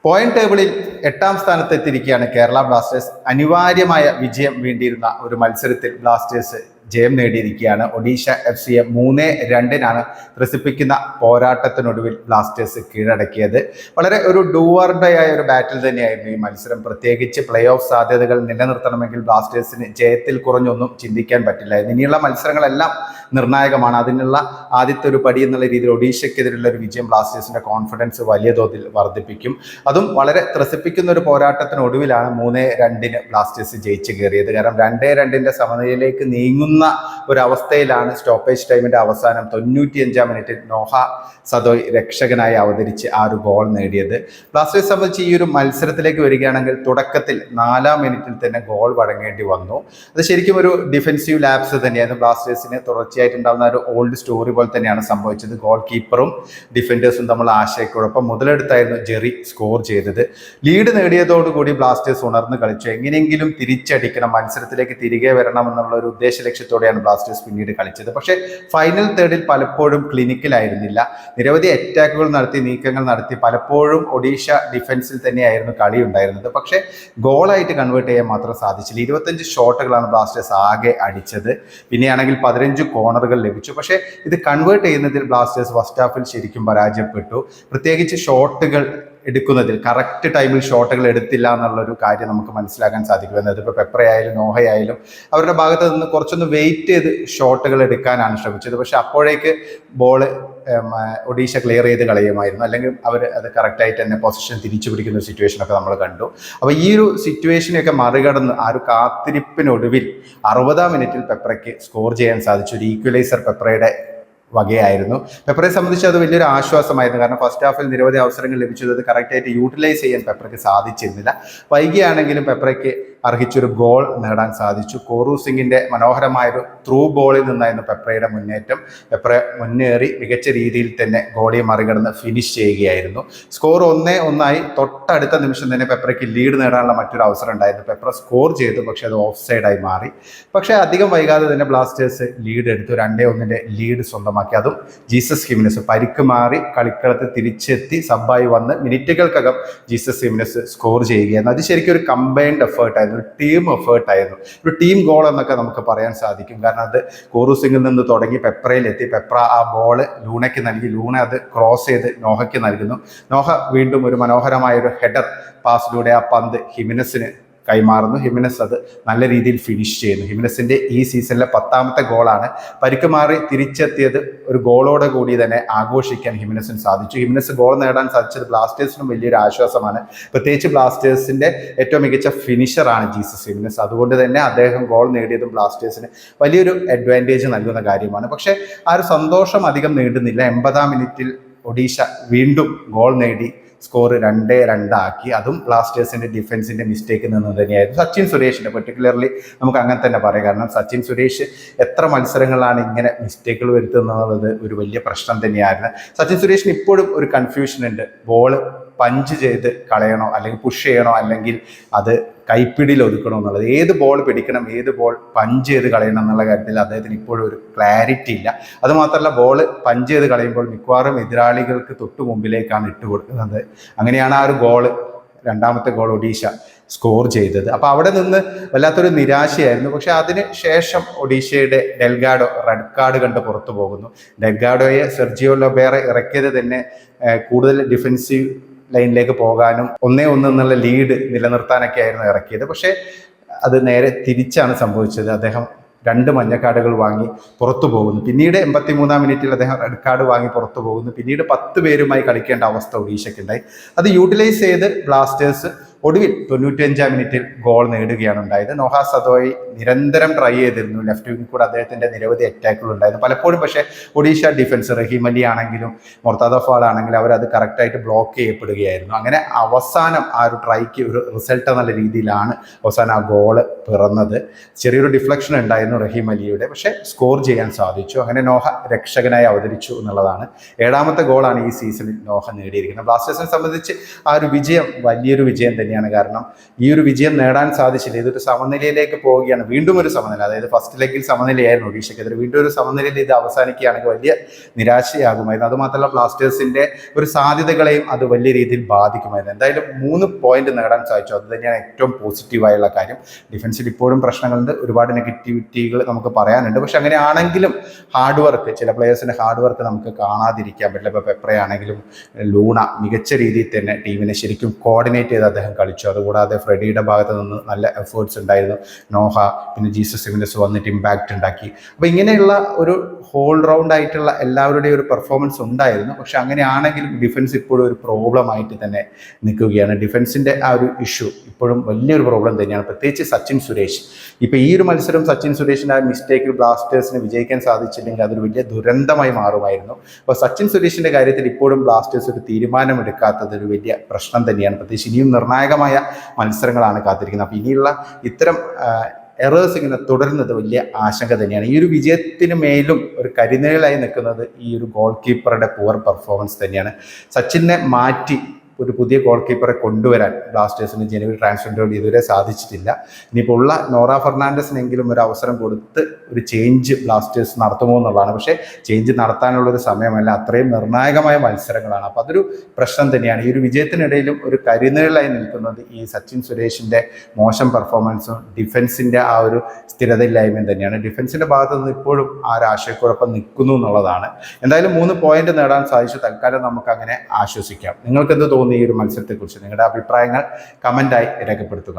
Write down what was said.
Point ടേബിളിൽ 8ാം സ്ഥാനത്തെത്തിയിരിക്കുകയാണ് Kerala Blasters. അനിവാര്യമായ വിജയം വേണ്ടിയിരുന്ന ഒരു മത്സരത്തിൽ ബ്ലാസ്റ്റേഴ്സ് ജയം നേടിയിരിക്കുകയാണ്. ഒഡീഷ FCയെ 3-2 ത്രസിപ്പിക്കുന്ന പോരാട്ടത്തിനൊടുവിൽ ബ്ലാസ്റ്റേഴ്സ് കീഴടക്കിയത്. വളരെ ഒരു ഡൂവർഡായ ഒരു ബാറ്റിൽ തന്നെയായിരുന്നു ഈ മത്സരം. പ്രത്യേകിച്ച് പ്ലേ ഓഫ് സാധ്യതകൾ നിലനിർത്തണമെങ്കിൽ ബ്ലാസ്റ്റേഴ്സിന് ജയത്തിൽ കുറഞ്ഞൊന്നും ചിന്തിക്കാൻ പറ്റില്ലായിരുന്നു. ഇനിയുള്ള മത്സരങ്ങളെല്ലാം നിർണായകമാണ്. അതിനുള്ള ആദ്യത്തെ ഒരു പടി എന്നുള്ള രീതിയിൽ ഒഡീഷയ്ക്കെതിരെയുള്ള ഒരു വിജയം ബ്ലാസ്റ്റേഴ്സിന്റെ കോൺഫിഡൻസ് വലിയ തോതിൽ വർദ്ധിപ്പിക്കും. അതും വളരെ ത്രസിപ്പിക്കുന്ന ഒരു പോരാട്ടത്തിനൊടുവിലാണ് 3-2 ബ്ലാസ്റ്റേഴ്സ് ജയിച്ചു കയറിയത്. കാരണം 2-2 സമനിലയിലേക്ക് നീങ്ങുന്ന ഒരവസ്ഥയിലാണ് സ്റ്റോപ്പേജ് ടൈമിന്റെ അവസാനം 95ാം മിനിറ്റിൽ നോഹ സദോയ് രക്ഷകനായി അവതരിച്ച് ആ ഒരു ഗോൾ നേടിയത്. ബ്ലാസ്റ്റേഴ്സ് സംബന്ധിച്ച് ഈ ഒരു മത്സരത്തിലേക്ക് വരികയാണെങ്കിൽ തുടക്കത്തിൽ 4ാം മിനിറ്റിൽ തന്നെ ഗോൾ വഴങ്ങേണ്ടി വന്നു. അത് ശരിക്കും ഒരു ഡിഫൻസീവ് ലാപ്സ് തന്നെയായിരുന്നു. ബ്ലാസ്റ്റേഴ്സിന് തുടർച്ചയായിട്ടുണ്ടാകുന്ന ഒരു ഓൾഡ് സ്റ്റോറി പോലെ തന്നെയാണ് സംഭവിച്ചത്. ഗോൾ കീപ്പറും ഡിഫൻഡേഴ്സും തമ്മിൽ ആശയക്കുഴപ്പം മുതലെടുത്തായിരുന്നു ജെറി സ്കോർ ചെയ്തത്. ലീഡ് നേടിയതോടുകൂടി ബ്ലാസ്റ്റേഴ്സ് ഉണർന്ന് കളിച്ചു. എങ്ങനെയെങ്കിലും തിരിച്ചടിക്കണം, മത്സരത്തിലേക്ക് തിരികെ വരണം എന്നുള്ള ഒരു ഉദ്ദേശ ലക്ഷ്യത്തോടെയാണ് ബ്ലാസ്റ്റേഴ്സ് പിന്നീട് കളിച്ചത്. പക്ഷേ ഫൈനൽ തേർഡിൽ പലപ്പോഴും ക്ലിനിക്കലായിരുന്നില്ല. നിരവധി അറ്റാക്കുകൾ നടത്തി, നീക്കങ്ങൾ നടത്തി, പലപ്പോഴും ഒഡീഷ ഡിഫൻസിൽ തന്നെയായിരുന്നു കളി ഉണ്ടായിരുന്നത്. പക്ഷേ ഗോളായിട്ട് കൺവേർട്ട് ചെയ്യാൻ മാത്രം സാധിച്ചില്ല. 25 ഷോട്ടുകളാണ് ബ്ലാസ്റ്റേഴ്സ് ആകെ അടിച്ചത്. പിന്നെയാണെങ്കിൽ 15 കോർണറുകൾ ലഭിച്ചു. പക്ഷേ ഇത് കൺവേർട്ട് ചെയ്യുന്നതിൽ ബ്ലാസ്റ്റേഴ്സ് ഫസ്റ്റ് ഹാഫിൽ ശരിക്കും പരാജയപ്പെട്ടു. പ്രത്യേകിച്ച് ഷോട്ടുകൾ എടുക്കുന്നതിൽ കറക്റ്റ് ടൈമിൽ ഷോട്ടുകൾ എടുത്തില്ല എന്നുള്ളൊരു കാര്യം നമുക്ക് മനസ്സിലാക്കാൻ സാധിക്കും. അതിപ്പോൾ പെപ്രയായാലും നോഹയായാലും അവരുടെ ഭാഗത്ത് നിന്ന് കുറച്ചൊന്ന് വെയിറ്റ് ചെയ്ത് ഷോട്ടുകൾ എടുക്കാനാണ് ശ്രമിച്ചത്. പക്ഷെ അപ്പോഴേക്ക് ബോള് ഒഡീഷ ക്ലിയർ ചെയ്ത് കളയുമായിരുന്നു. അല്ലെങ്കിൽ അവർ അത് കറക്റ്റായിട്ട് തന്നെ പൊസിഷൻ തിരിച്ചു പിടിക്കുന്ന ഒരു സിറ്റുവേഷനൊക്കെ നമ്മൾ കണ്ടു. അപ്പോൾ ഈ ഒരു സിറ്റുവേഷനെയൊക്കെ മറികടന്ന് ആ ഒരു കാത്തിരിപ്പിനൊടുവിൽ 60ാം മിനിറ്റിൽ പെപ്രയ്ക്ക് സ്കോർ ചെയ്യാൻ സാധിച്ചു. ഒരു ഈക്വലൈസർ പെപ്രയുടെ വകയായിരുന്നു. പെപ്രയെ സംബന്ധിച്ച് അത് വലിയൊരു ആശ്വാസമായിരുന്നു. കാരണം ഫസ്റ്റ് ഹാഫിൽ നിരവധി അവസരങ്ങൾ ലഭിച്ചത് അത് കറക്റ്റായിട്ട് യൂട്ടിലൈസ് ചെയ്യാൻ പെപ്രയ്ക്ക് സാധിച്ചിരുന്നില്ല. വൈകിയാണെങ്കിലും പെപ്രയ്ക്ക് അർഹിച്ചൊരു ഗോൾ നേടാൻ സാധിച്ചു. കോറു സിംഗിന്റെ മനോഹരമായൊരു ത്രൂ ബോളിൽ നിന്നായിരുന്നു പെപ്രയുടെ മുന്നേറ്റം. പെപ്ര മുന്നേറി മികച്ച രീതിയിൽ തന്നെ ഗോളിയെ മറികടന്ന് ഫിനിഷ് ചെയ്യുകയായിരുന്നു. സ്കോർ 1-1 തൊട്ടടുത്ത നിമിഷം തന്നെ പെപ്രയ്ക്ക് ലീഡ് നേടാനുള്ള മറ്റൊരു അവസരം ഉണ്ടായിരുന്നു. പെപ്ര സ്കോർ ചെയ്തു, പക്ഷെ അത് ഓഫ് സൈഡായി മാറി. പക്ഷേ അധികം വൈകാതെ തന്നെ ബ്ലാസ്റ്റേഴ്സ് ലീഡ് എടുത്തു. 2-1 ലീഡ് സ്വന്തമാക്കി. അതും ജീസസ് ഹിമിനസ് പരിക്ക് മാറി കളിക്കളത്തിൽ തിരിച്ചെത്തി സബ്ബായി വന്ന് മിനിറ്റുകൾക്കകം ജീസസ് ഹിമിനസ് സ്കോർ ചെയ്യുകയായിരുന്നു. അത് ശരിക്കും ഒരു കമ്പൈൻഡ് എഫേർട്ടായിരുന്നു, ഒരു ടീം എഫേർട്ടായിരുന്നു, ഒരു ടീം ഗോൾ എന്നൊക്കെ നമുക്ക് പറയാൻ സാധിക്കും. കാരണം അത് കോറു സിംഗിൽ നിന്ന് തുടങ്ങി പെപ്രയിലെത്തി. പെപ്ര ആ ബോള് ലൂണയ്ക്ക് നൽകി. ലൂണ അത് ക്രോസ് ചെയ്ത് നോഹയ്ക്ക് നൽകുന്നു. നോഹ വീണ്ടും ഒരു മനോഹരമായൊരു ഹെഡർ പാസിലൂടെ ആ പന്ത് ഹിമിനസിന് കൈമാറുന്നു. ഹിമിനസ് അത് നല്ല രീതിയിൽ ഫിനിഷ് ചെയ്യുന്നു. ഹിമിനസിന്റെ ഈ സീസണിലെ 10ാമത്തെ ഗോളാണ്. പരിക്ക് മാറി തിരിച്ചെത്തിയത് ഒരു ഗോളോടെ കൂടി തന്നെ ആഘോഷിക്കാൻ ഹിമിനസിന് സാധിച്ചു. ഹിമിനസ് ഗോൾ നേടാൻ സാധിച്ചത് ബ്ലാസ്റ്റേഴ്സിനും വലിയൊരു ആശ്വാസമാണ്. പ്രത്യേകിച്ച് ബ്ലാസ്റ്റേഴ്സിന്റെ ഏറ്റവും മികച്ച ഫിനിഷറാണ് ജീസസ് ഹിമിനസ്. അതുകൊണ്ട് തന്നെ അദ്ദേഹം ഗോൾ നേടിയതും ബ്ലാസ്റ്റേഴ്സിന് വലിയൊരു അഡ്വാൻറ്റേജ് നൽകുന്ന കാര്യമാണ്. പക്ഷേ ആ ഒരു സന്തോഷം അധികം നീണ്ടുന്നില്ല. 80ാം മിനിറ്റിൽ ഒഡീഷ വീണ്ടും ഗോൾ നേടി സ്കോർ 2-2 അതും ബ്ലാസ്റ്റേഴ്സിന്റെ ഡിഫൻസിന്റെ മിസ്റ്റേക്കിൽ നിന്ന് തന്നെയായിരുന്നു. സച്ചിൻ സുരേഷിന്റെ പെർട്ടിക്കുലർലി നമുക്ക് അങ്ങനെ തന്നെ പറയാം. കാരണം സച്ചിൻ സുരേഷ് എത്ര മത്സരങ്ങളാണ് ഇങ്ങനെ മിസ്റ്റേക്കുകൾ വരുത്തുന്നത് ഒരു വലിയ പ്രശ്നം തന്നെയായിരുന്നു. സച്ചിൻ സുരേഷിന് ഇപ്പോഴും ഒരു കൺഫ്യൂഷൻ ഉണ്ട്. ബോള് പഞ്ച് ചെയ്ത് കളയണോ, അല്ലെങ്കിൽ പുഷ് ചെയ്യണോ, അല്ലെങ്കിൽ അത് കൈപ്പിടിയിൽ ഒതുക്കണോ എന്നുള്ളത്. ഏത് ബോൾ പിടിക്കണം, ഏത് ബോൾ പഞ്ച് ചെയ്ത് കളയണം എന്നുള്ള കാര്യത്തിൽ അദ്ദേഹത്തിന് ഇപ്പോഴും ഒരു ക്ലാരിറ്റി ഇല്ല. അതുമാത്രമല്ല, ബോൾ പഞ്ച് ചെയ്ത് കളയുമ്പോൾ മിക്കവാറും എതിരാളികൾക്ക് തൊട്ടു മുമ്പിലേക്കാണ് ഇട്ട് കൊടുക്കുന്നത്. അങ്ങനെയാണ് ആ ഒരു ഗോള്, 2ാമത്തെ ഗോൾ ഒഡീഷ സ്കോർ ചെയ്തത്. അപ്പോൾ അവിടെ നിന്ന് വല്ലാത്തൊരു നിരാശയായിരുന്നു. പക്ഷെ അതിന് ശേഷം ഒഡീഷയുടെ ഡെൽഗാഡോ റെഡ് കാർഡ് കണ്ട് പുറത്തു പോകുന്നു. ഡെൽഗാഡോയെ സെർജിയോ ലൊബേറ ഇറക്കിയത് തന്നെ കൂടുതൽ ഡിഫൻസീവ് ലൈനിലേക്ക് പോകാനും 1-1 എന്നുള്ള ലീഡ് നിലനിർത്താനൊക്കെ ആയിരുന്നു ഇറക്കിയത്. പക്ഷേ അത് നേരെ തിരിച്ചാണ് സംഭവിച്ചത്. അദ്ദേഹം 2 മഞ്ഞക്കാർഡുകൾ വാങ്ങി പുറത്തു പോകുന്നു. പിന്നീട് 83ാം മിനിറ്റിൽ അദ്ദേഹം റെഡ് കാർഡ് വാങ്ങി പുറത്തു പോകുന്നു. പിന്നീട് 10 പേരുമായി കളിക്കേണ്ട അവസ്ഥ ഒഡീഷയ്ക്കുണ്ടായി. അത് യൂട്ടിലൈസ് ചെയ്ത് ബ്ലാസ്റ്റേഴ്സ് ഒടുവിൽ 95ാം മിനിറ്റിൽ ഗോൾ നേടുകയാണ് ഉണ്ടായത്. നോഹ സദോയ് നിരന്തരം ട്രൈ ചെയ്തിരുന്നു. ലെഫ്റ്റ് വിങ്ങിൽ കൂടെ അദ്ദേഹത്തിന്റെ നിരവധി അറ്റാക്കുകൾ ഉണ്ടായിരുന്നു പലപ്പോഴും. പക്ഷേ ഒഡീഷ ഡിഫൻസ് റഹീം അലി ആണെങ്കിലും മൊർത്താദ ഫാൾ ആണെങ്കിലും അവരത് കറക്റ്റായിട്ട് ബ്ലോക്ക് ചെയ്യപ്പെടുകയായിരുന്നു. അങ്ങനെ അവസാനം ആ ഒരു ട്രൈക്ക് ഒരു റിസൾട്ട് എന്നുള്ള രീതിയിലാണ് അവസാനം ആ ഗോള് പിറന്നത്. ചെറിയൊരു ഡിഫ്ലക്ഷൻ ഉണ്ടായിരുന്നു റഹീം അലിയുടെ, പക്ഷേ സ്കോർ ചെയ്യാൻ സാധിച്ചു. അങ്ങനെ നോഹ രക്ഷകനായി അവതരിച്ചു എന്നുള്ളതാണ്. 7ാമത്തെ ഗോളാണ് ഈ സീസണിൽ നോഹ നേടിയിരിക്കുന്നത്. ബ്ലാസ്റ്റേഴ്സിനെ സംബന്ധിച്ച് ആ ഒരു വിജയം വലിയൊരു വിജയം തന്നെയാണ്. കാരണം ഈ ഒരു വിജയം നേടാൻ സാധിച്ചില്ല. ഇതൊരു സമനിലയിലേക്ക് പോവുകയാണ്, വീണ്ടും ഒരു സമനില. അതായത് ഫസ്റ്റ് ലെഗിൽ സമനിലയായിരുന്നു ഒഡീഷയ്ക്കെതിരെ, വീണ്ടും ഒരു സമനിലയിൽ ഇത് അവസാനിക്കുകയാണെങ്കിൽ വലിയ നിരാശയാകുമായിരുന്നു. അതുമാത്രമല്ല ബ്ലാസ്റ്റേഴ്സിന്റെ ഒരു സാധ്യതകളെയും അത് വലിയ രീതിയിൽ ബാധിക്കുമായിരുന്നു. എന്തായാലും 3 പോയിന്റ് നേടാൻ സാധിച്ചു, അത് തന്നെയാണ് ഏറ്റവും പോസിറ്റീവായുള്ള കാര്യം. ഡിഫൻസിൽ ഇപ്പോഴും പ്രശ്നങ്ങളുണ്ട്, ഒരുപാട് നെഗറ്റിവിറ്റികൾ നമുക്ക് പറയാനുണ്ട്. പക്ഷെ അങ്ങനെയാണെങ്കിലും ഹാർഡ് വർക്ക്, ചില പ്ലേയേഴ്സിന്റെ ഹാർഡ് വർക്ക് നമുക്ക് കാണാതിരിക്കാൻ പറ്റില്ല. ഇപ്പോൾ പെപ്ര ആണെങ്കിലും ലൂണ മികച്ച രീതിയിൽ തന്നെ ടീമിനെ ശരിക്കും കോർഡിനേറ്റ് ചെയ്ത് അദ്ദേഹം കളിച്ചു. അതുകൂടാതെ ഫ്രെഡിയുടെ ഭാഗത്ത് നിന്ന് നല്ല എഫേർട്സ് ഉണ്ടായിരുന്നു. നോഹ പിന്നെ ജീസസ് സിമിനസ് വന്നിട്ട് ഇമ്പാക്റ്റ് ഉണ്ടാക്കി. അപ്പോൾ ഇങ്ങനെയുള്ള ഒരു ഹോൾ റൗണ്ട് ആയിട്ടുള്ള എല്ലാവരുടെയും ഒരു പെർഫോമൻസ് ഉണ്ടായിരുന്നു. പക്ഷെ അങ്ങനെയാണെങ്കിലും ഡിഫൻസ് ഇപ്പോഴും ഒരു പ്രോബ്ലം ആയിട്ട് തന്നെ നിൽക്കുകയാണ്. ഡിഫൻസിൻ്റെ ആ ഒരു ഇഷ്യൂ ഇപ്പോഴും വലിയൊരു പ്രോബ്ലം തന്നെയാണ്. പ്രത്യേകിച്ച് സച്ചിൻ സുരേഷ്. ഇപ്പോൾ ഈ ഒരു മത്സരം സച്ചിൻ സുരേഷിൻ്റെ ആ മിസ്റ്റേക്കിൽ ബ്ലാസ്റ്റേഴ്സിന് വിജയിക്കാൻ സാധിച്ചില്ലെങ്കിൽ അതൊരു വലിയ ദുരന്തമായി മാറുമായിരുന്നു. അപ്പോൾ സച്ചിൻ സുരേഷിൻ്റെ കാര്യത്തിൽ ഇപ്പോഴും ബ്ലാസ്റ്റേഴ്സ് ഒരു തീരുമാനമെടുക്കാത്തത് ഒരു വലിയ പ്രശ്നം തന്നെയാണ്. പ്രത്യേകിച്ച് ഇനിയും നിർണായകമായ മത്സരങ്ങളാണ് കാത്തിരിക്കുന്നത്. അപ്പോൾ ഇനിയുള്ള ഇത്തരം എറേഴ്സ് ഇങ്ങനെ തുടരുന്നത് വലിയ ആശങ്ക തന്നെയാണ്. ഈ ഒരു വിജയത്തിന് മേലും ഒരു കരിനിഴലായി നിൽക്കുന്നത് ഈ ഒരു ഗോൾ കീപ്പറുടെ പുവർ പെർഫോമൻസ് തന്നെയാണ്. സച്ചിനെ മാറ്റി ഒരു പുതിയ ഗോൾ കീപ്പറെ കൊണ്ടുവരാൻ ബ്ലാസ്റ്റേഴ്സിന് ജനുവരി ട്രാൻസ്ഫർ ഇതുവരെ സാധിച്ചിട്ടില്ല. ഇനിയിപ്പോൾ ഉള്ള നോറ ഫെർണാണ്ടസിനെങ്കിലും ഒരു അവസരം കൊടുത്ത് ഒരു ചേഞ്ച് ബ്ലാസ്റ്റേഴ്സ് നടത്തുമോ എന്നുള്ളതാണ്. പക്ഷേ ചേഞ്ച് നടത്താനുള്ളൊരു സമയമല്ല, അത്രയും നിർണായകമായ മത്സരങ്ങളാണ്. അപ്പോൾ അതൊരു പ്രശ്നം തന്നെയാണ്. ഈ ഒരു വിജയത്തിനിടയിലും ഒരു കരിനിഴലായി നിൽക്കുന്നത് ഈ സച്ചിൻ സുരേഷിൻ്റെ മോശം പെർഫോമൻസും ഡിഫൻസിൻ്റെ ആ ഒരു സ്ഥിരതയില്ലായ്മയും തന്നെയാണ്. ഡിഫൻസിൻ്റെ ഭാഗത്ത് നിന്ന് ഇപ്പോഴും ആ ഒരു ആശയക്കുഴപ്പം നിൽക്കുന്നു എന്നുള്ളതാണ്. എന്തായാലും 3 പോയിന്റ് നേടാൻ സാധിച്ചു. തൽക്കാലം നമുക്ക് അങ്ങനെ ആശ്വസിക്കാം. നിങ്ങൾക്ക് എന്ത് തോന്നുന്നു ഈ ഒരു മത്സരത്തെക്കുറിച്ച്? നിങ്ങളുടെ അഭിപ്രായങ്ങൾ കമൻ്റായി രേഖപ്പെടുത്തുക.